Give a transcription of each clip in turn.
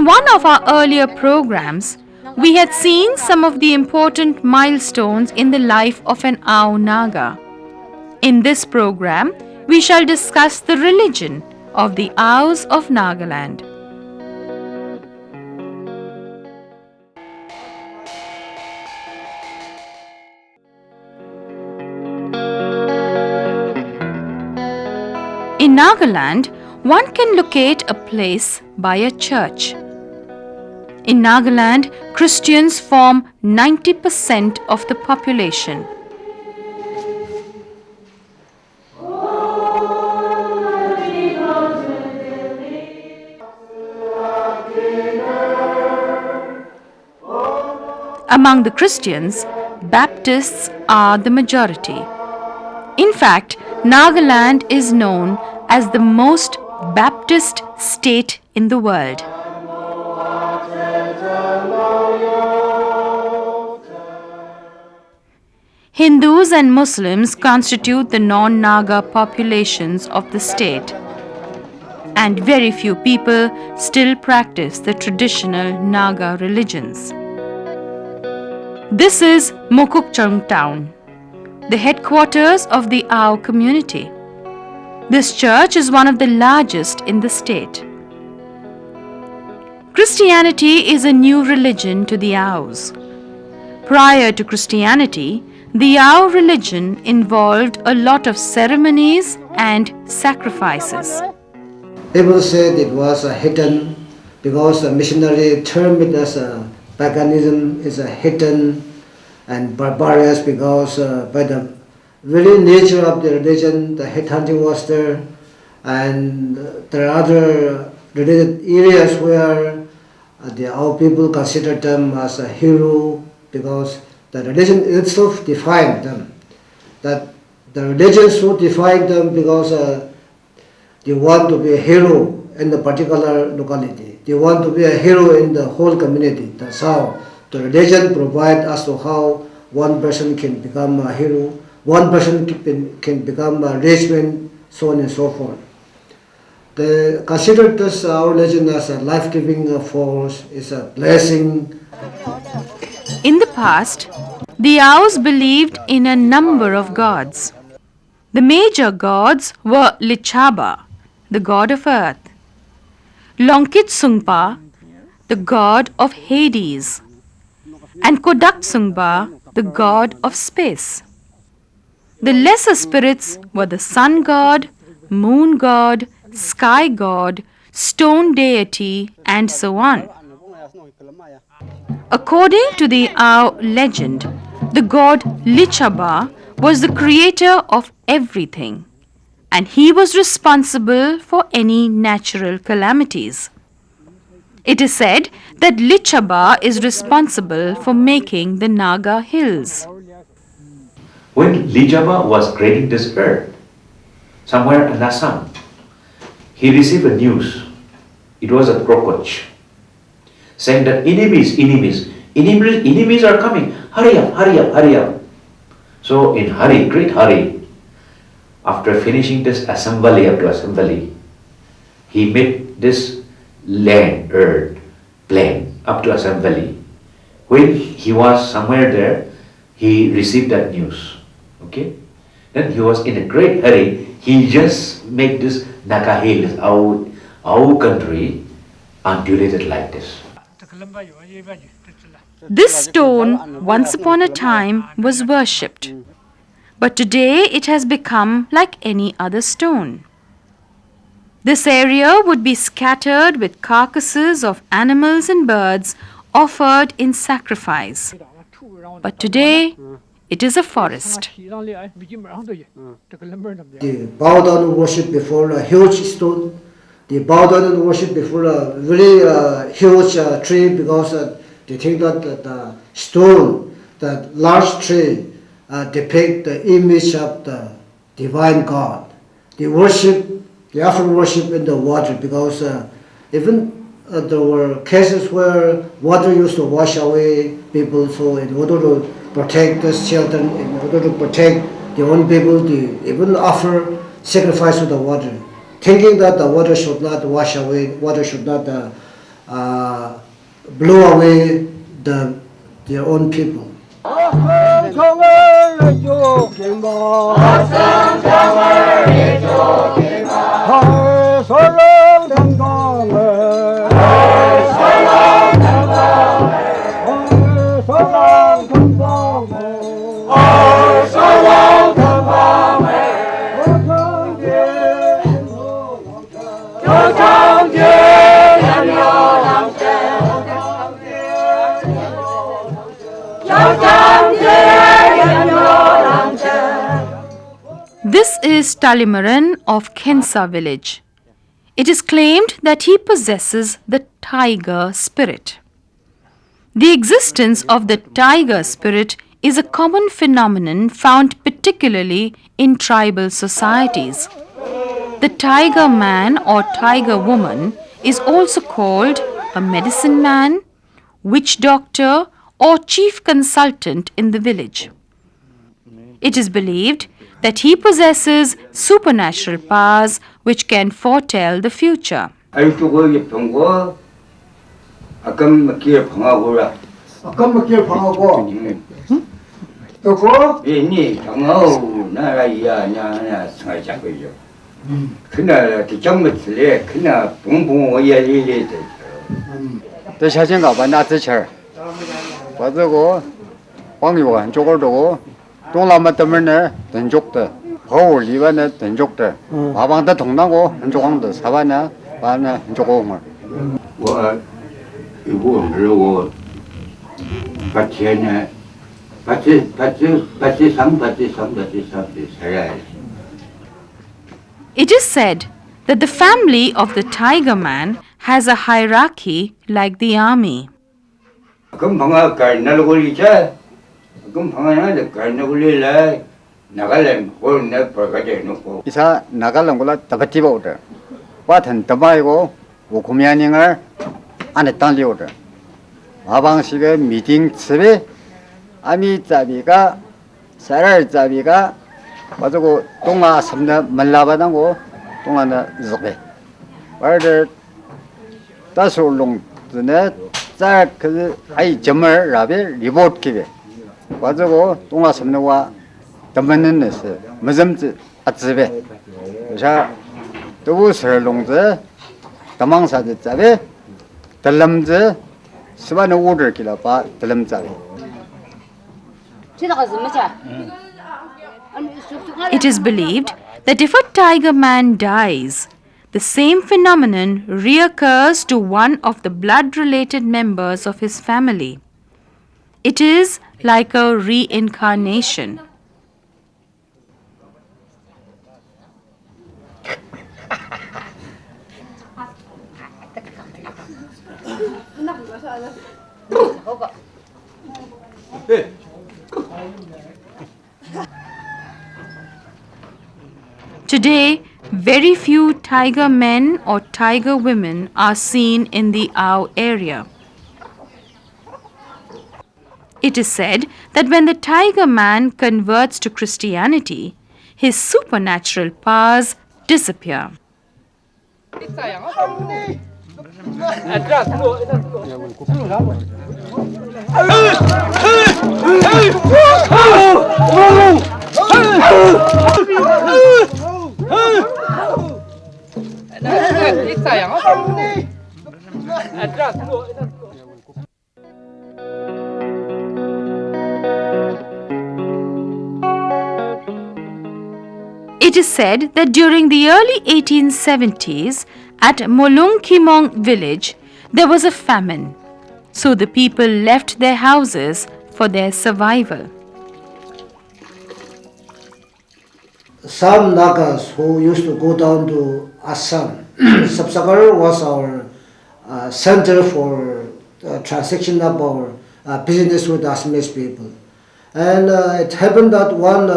one of our earlier programs, we had seen some of the important milestones in the life of an Ao Naga. In this program, we shall discuss the religion of the Aos of Nagaland. In Nagaland, one can locate a place by a church. In Nagaland, Christians form 90% of the population. Among the Christians, Baptists are the majority. In fact, Nagaland is known as the most Baptist state in the world. Hindus and Muslims constitute the non-Naga populations of the state, and very few people still practice the traditional Naga religions. This is Moasunep town, the headquarters of the Ao community. This church is one of the largest in the state. Christianity is a new religion to the Aos. Prior to Christianity, the Ao religion involved a lot of ceremonies and sacrifices. People said it was a heathen because the missionary termed it as a paganism, is a heathen and barbarous because by the very nature of the religion, the head hunting was there, and there are other related areas where the Ao people considered them as a hero because the religion itself defined them. That the religion should define them because they want to be a hero in the particular locality. They want to be a hero in the whole community. That's how the religion provides as to how one person can become a hero, one person can become a rich man, so on and so forth. They consider this our religion as a life-giving force, is a blessing. In the past, the Aos believed in a number of gods. The major gods were Lichaba, the god of earth; Lonkitsungba, the god of Hades; and Kodaktsungba, the god of space. The lesser spirits were the sun god, moon god, sky god, stone deity, and so on. According to the Ao legend, the god Lichaba was the creator of everything, and he was responsible for any natural calamities. It is said that Lichaba is responsible for making the Naga hills. When Lichaba was creating this earth, somewhere in Assam, he received a news. It was a crocodile saying that enemies are coming. Hurry up, hurry up, hurry up. So in hurry, great hurry, after finishing this assembly after assembly, he made this land, earth, plain up to assembly. When he was somewhere there, he received that news. Okay? Then he was in a great hurry. He just made this Naga hills, our country, undulated like this. This stone, once upon a time, was worshipped. But today it has become like any other stone. This area would be scattered with carcasses of animals and birds offered in sacrifice. But today, it is a forest. They bow down and worship before a huge stone. They bow down and worship before a very huge tree because they think that the stone, that large tree, depict the image of the divine God. They often worship in the water because even there were cases where water used to wash away people, so in order to protect the children, in order to protect their own people, they even offer sacrifice to the water, thinking that the water should not wash away, water should not blow away their own people. This is Talimaran of Khensa village. It is claimed that he possesses the tiger spirit. The existence of the tiger spirit is a common phenomenon found particularly in tribal societies. The tiger man or tiger woman is also called a medicine man, witch doctor, or chief consultant in the village. It is believed that he possesses supernatural powers which can foretell the future. It is said that the family of the tiger man has a hierarchy like the army. Isa Nagaland gula tabatiba order. Watan tabago wukumianingar ane tanli order. Mabang siga meeting tsebe ami zabiga sarar zabiga wajogo tonga samna malabadanggo tongana zbe. Warder tasolong zne za 그 ai jamar rabe report kibe. 와저고 동아 섬나와 담만는스 무즘즈 아츠베 자 도부설롱즈 담망사즈 자베 달람즈 스바노 오더 길라바 달람자베 It is believed that if a tiger man dies, the same phenomenon reoccurs to one of the blood-related members of his family. It is like a reincarnation. Today, very few tiger men or tiger women are seen in the Ao area. It is said that when the tiger man converts to Christianity, his supernatural powers disappear. It is said that during the early 1870s, at Molungkimong village, there was a famine. So the people left their houses for their survival. Some Nagas who used to go down to Assam, Sabsagar was our center for transaction of our business with Assamese people. And it happened that one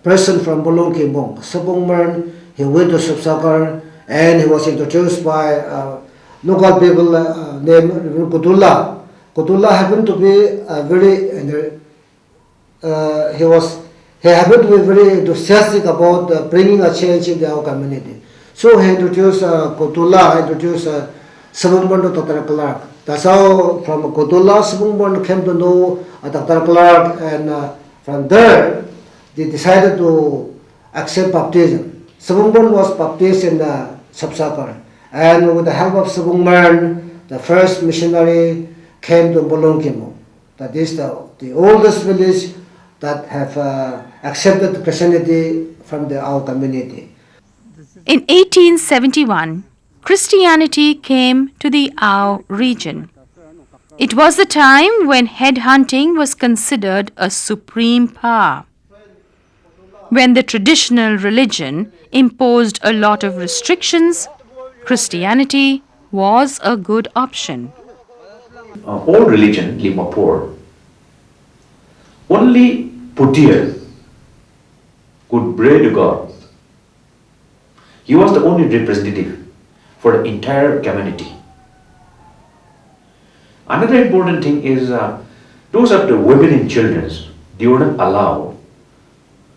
person from Molungkimong, Sabongman, he went to Sabsagar and he was introduced by local people named Kodula. Kodula happened to be he happened to be very enthusiastic about bringing a change in our community. So he introduced Kodula, introduced Sabungborn to Dr. Clark. That's how from Kodula, Sabungborn came to know Dr. Clark, and from there they decided to accept baptism. Sabungborn was baptized in the Sapsakar, and with the help of Sabungborn, the first missionary came to Moasunep. That is the oldest village that have accepted Christianity from our community. In 1871, Christianity came to the Ao region. It was the time when headhunting was considered a supreme power. When the traditional religion imposed a lot of restrictions, Christianity was a good option. All religion, Limapur, only Putier could pray to God. He was the only representative for the entire community. Another important thing is those of the women and children, they were not allowed,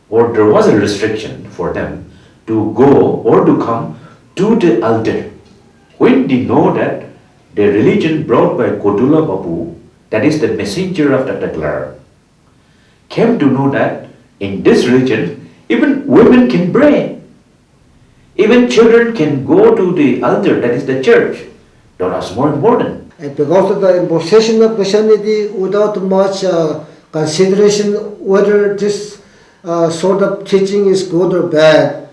or there was a restriction for them to go or to come to the altar. When they know that the religion brought by Kodula Babu, that is the messenger of Dr. Clark, came to know that in this religion, even women can pray. Even children can go to the altar, that is the church. That was more important. And because of the imposition of Christianity, without much consideration whether this sort of teaching is good or bad,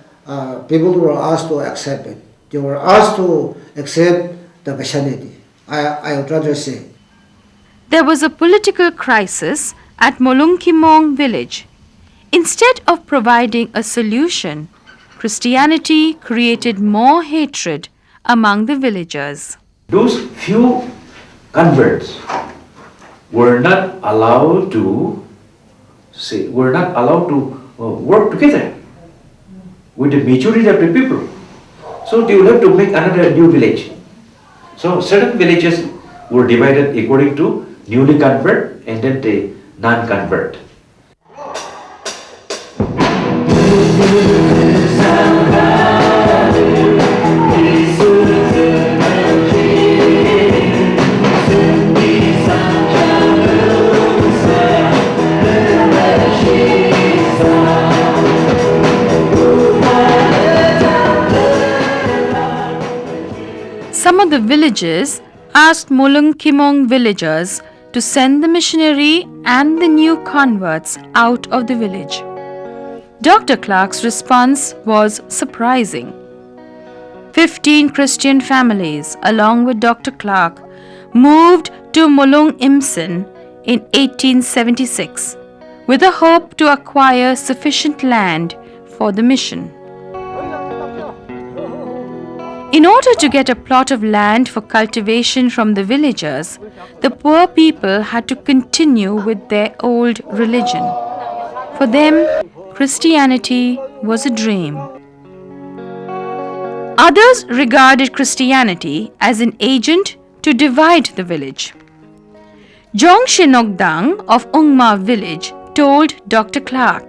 people were asked to accept it. They were asked to accept the Christianity, I would rather say. There was a political crisis at Moasunep village. Instead of providing a solution, Christianity created more hatred among the villagers. Those few converts were not allowed to work together with the majority of the people. So they will have to make another new village. So certain villages were divided according to newly convert and then the non-convert. Some of the villages asked Moasunep villagers to send the missionary and the new converts out of the village. Dr. Clark's response was surprising. 15 Christian families, along with Dr. Clark, moved to Moasunep in 1876 with a hope to acquire sufficient land for the mission. In order to get a plot of land for cultivation from the villagers, the poor people had to continue with their old religion. For them, Christianity was a dream. Others regarded Christianity as an agent to divide the village. Jongshinogdang of Ungma village told Dr. Clark,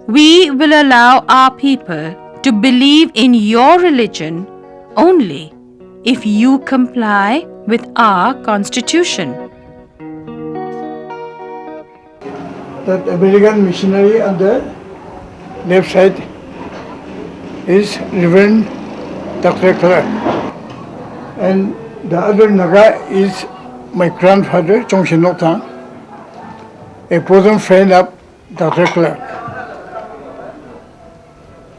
"We will allow our people to believe in your religion only if you comply with our constitution." That American missionary on the left side is Reverend Dr. Clark, and the other Naga is my grandfather, Jongshinogdang, a bosom friend of Dr. Clark.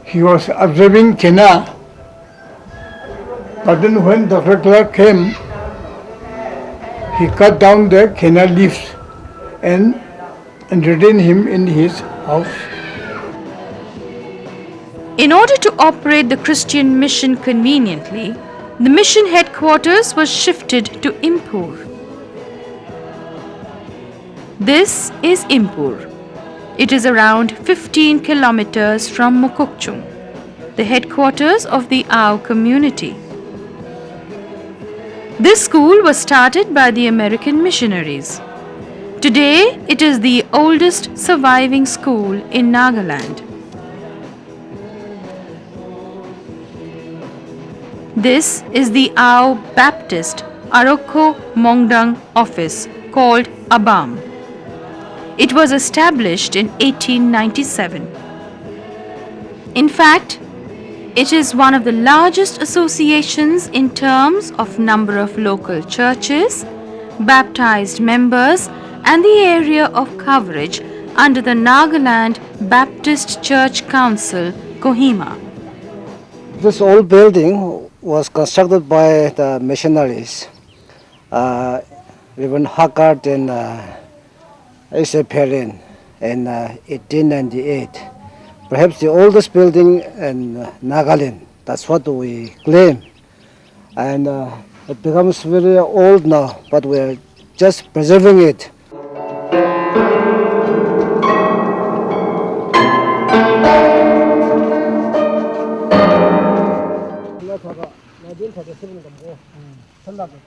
He was observing Kena. But then when Dr. Clark came, he cut down the canna leaves and entertained him in his house. In order to operate the Christian mission conveniently, the mission headquarters was shifted to Impur. This is Impur. It is around 15 kilometers from Mukokchung, the headquarters of the Ao community. This school was started by the American missionaries. Today, it is the oldest surviving school in Nagaland. This is the Ao Baptist Aroko Mongdang office called ABAM. It was established in 1897. In fact, it is one of the largest associations in terms of number of local churches, baptized members, and the area of coverage under the Nagaland Baptist Church Council, Kohima. This old building was constructed by the missionaries, Reverend Haggard and Asa Perrin in 1898. Perhaps the oldest building in Nagaland. That's what we claim. And it becomes very old now, but we're just preserving it.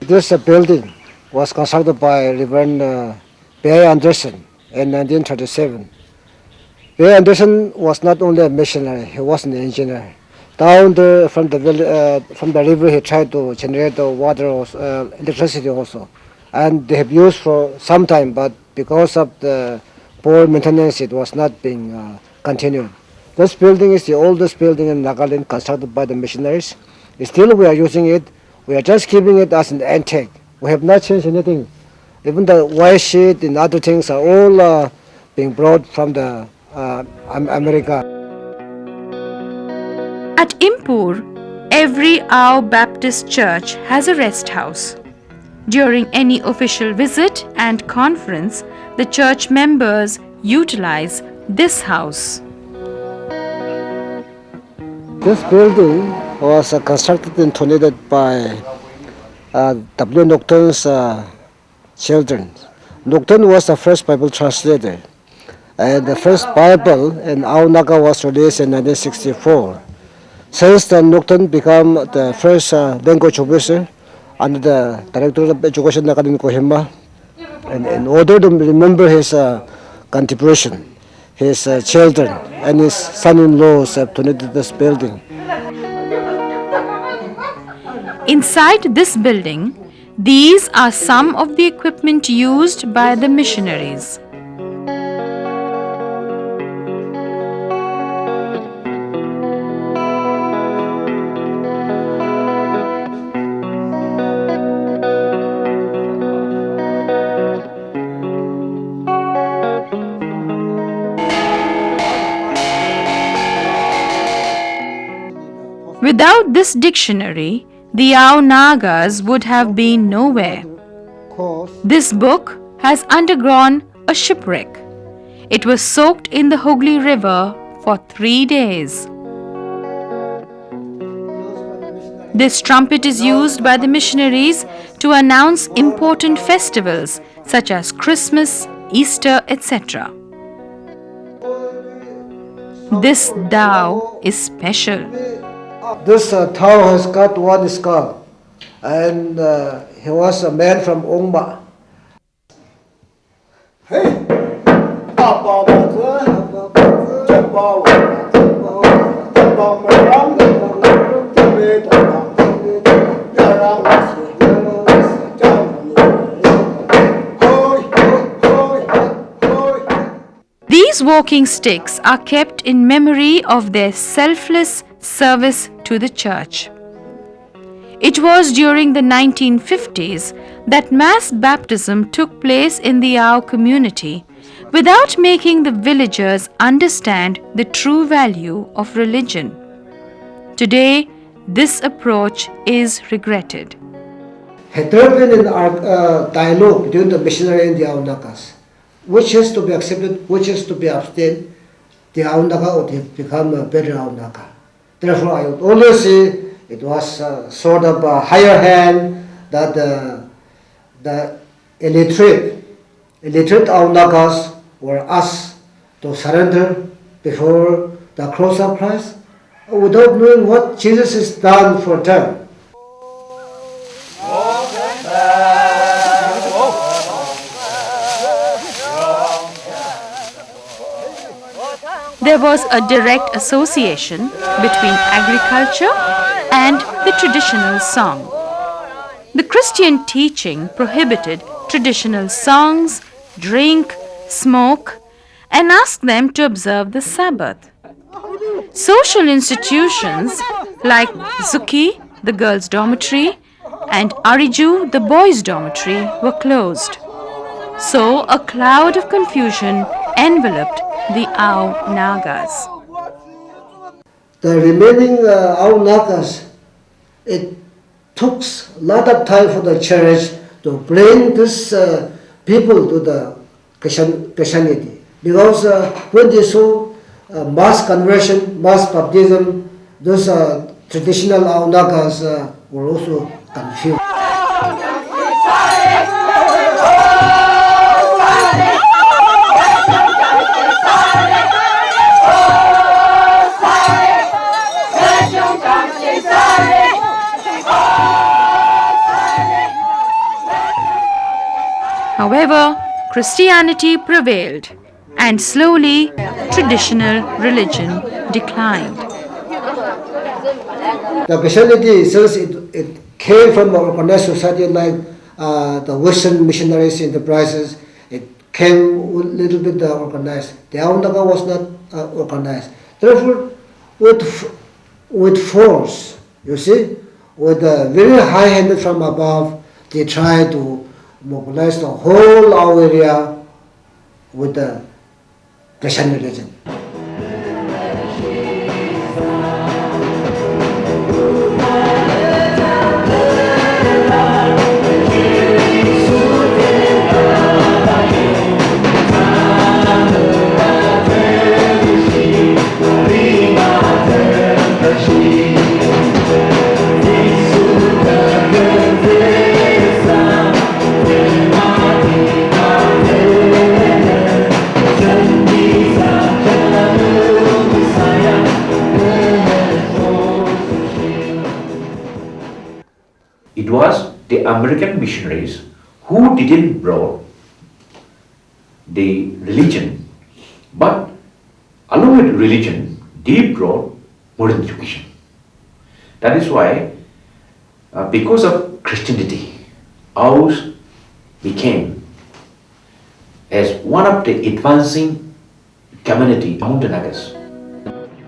This building was constructed by Reverend Bear Anderson in 1937. Bear Anderson was not only a missionary, he was an engineer. Down there from the river, he tried to generate the water, electricity also. And they have used for some time, but because of the poor maintenance, it was not being continued. This building is the oldest building in Nagaland constructed by the missionaries. Still, we are using it. We are just keeping it as an antique. We have not changed anything. Even the white sheet and other things are all being brought from the America. At Impur, every Ao Baptist church has a rest house. During any official visit and conference, the church members utilize this house. This building was constructed and donated by W. Nocturn's children. Nocturne was the first Bible translator, and the first Bible in Ao Naga was released in 1964. Since then, Nocturne became the first language officer under the Director of Education Nagaland Kohima. And in order to remember his contribution, his children and his son-in-laws have donated this building. Inside this building, these are some of the equipment used by the missionaries. Without this dictionary, the Ao Nagas would have been nowhere. This book has undergone a shipwreck. It was soaked in the Hooghly River for 3 days. This trumpet is used by the missionaries to announce important festivals such as Christmas, Easter, etc. This dao is special. This Tao has got one skull, and he was a man from Ongma. These walking sticks are kept in memory of their selfless service to the church. It was during the 1950s that mass baptism took place in the Ao community without making the villagers understand the true value of religion. Today, this approach is regretted. Had there been an dialogue between the missionary and the Ao Nagas, which is to be accepted, which is to be abstained, the Ao Naga would have become a better Ao Naga. Therefore, I would always say it was sort of a higher hand that the illiterate Ao Nagas were asked to surrender before the cross of Christ without knowing what Jesus has done for them. There was a direct association between agriculture and the traditional song. The Christian teaching prohibited traditional songs, drink, smoke, and asked them to observe the Sabbath. Social institutions like Zuki, the girls' dormitory, and Ariju, the boys' dormitory, were closed. So a cloud of confusion enveloped the Ao Nagas. The remaining Ao Nagas, it took a lot of time for the church to bring these people to the Christianity. Because when they saw mass conversion, mass baptism, those traditional Ao Nagas were also confused. However, Christianity prevailed, and slowly traditional religion declined. The Christianity, since it came from an organized society like the Western missionaries enterprises, it came a little bit organized. The Ao Naga was not organized. Therefore, with force, you see, with very high-handed from above, they tried to mobilize the whole Ao area with the Christian religion. It was the American missionaries who didn't brought the religion, but along with religion, they brought modern education. That is why, because of Christianity, ours became as one of the advancing community among the Nagas.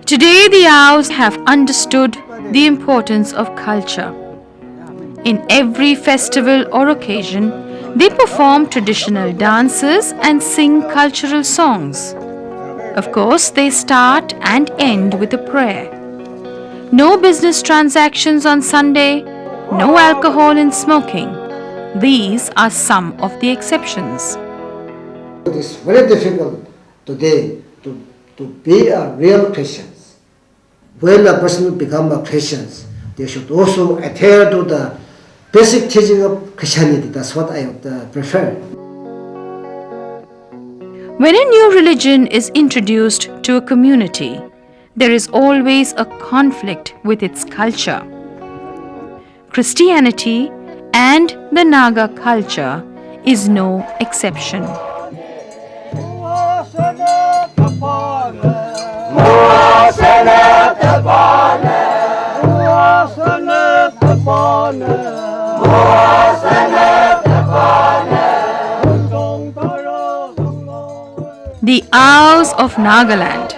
Today, the Aos have understood the importance of culture. In every festival or occasion, they perform traditional dances and sing cultural songs. Of course, they start and end with a prayer. No business transactions on Sunday, no alcohol and smoking. These are some of the exceptions. It is very difficult today to be a real Christian. When a person becomes a Christian, they should also adhere to the basic teaching of Christianity. That's what I prefer. When a new religion is introduced to a community, there is always a conflict with its culture. Christianity and the Naga culture is no exception. The Aos of Nagaland,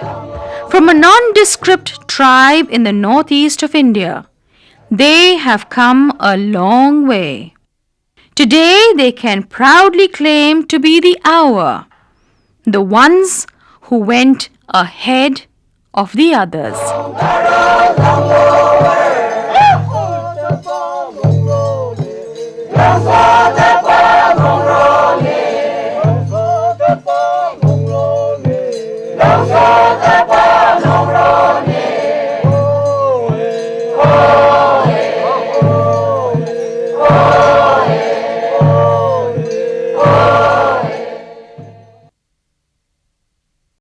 from a nondescript tribe in the northeast of India, they have come a long way. Today they can proudly claim to be the Awa, the ones who went ahead of the others. Yes,